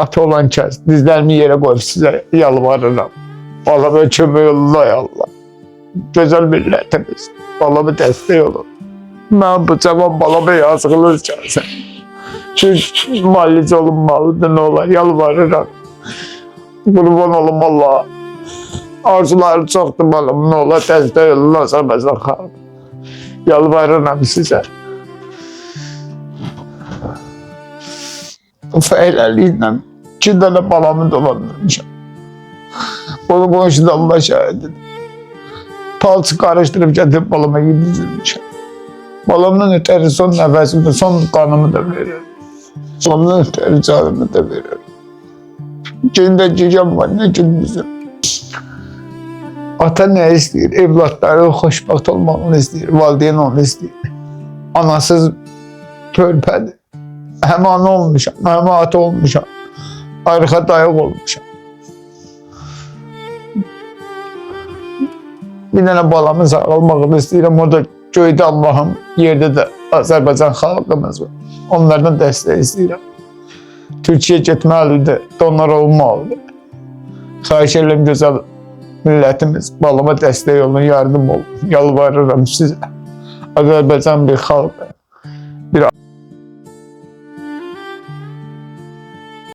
Ata olan kəs dizlərimi yerə qoyub sizə yalvarıram. Balama kömək olun ay Allah. Gözəl millətimiz. Balama dəstək olun. Mən bu cavan balama yazığınız gəlsin. Çünki müalicə olunmalıdır, nə olar, yalvarıram. Qurban olum Allah'a. Arzuları çoxdur balım, nə olar, dəstək olun, Azərbaycan xalqı. Yalvarıram sizə. Fəhləliklə 2 dənə balamı dolandırmışam. Bunu qonşuda Allah şəhididir. Palçı qarışdırıb gətirib balama yedirmişəm. Balamdan ötəri son nəfəsimi, son qanımı da verir. Sondan ötəri canımı da verir. Gündə gecəm var, nə gündüzüm. Ata nə istəyir? Evlatları xoşbəxt olmağını istəyir, valideyn onu istəyir. Anasız körpədir. Həm ana olmuşam, həm ata olmuşam. Arxa dayaq olmuşam. Bir dənə balamın sağalmağını istəyirəm. O da göydə Allah'ım, yerdə də Azərbaycan xalqımız var. Onlardan dəstək istəyirəm. Türkiyə getməlidir, donor olmalıdır. Xahiş edirəm gözəl millətimiz, balama dəstək olun, yardım olun. Yalvarıram sizə. Azərbaycan bir xalq. Bir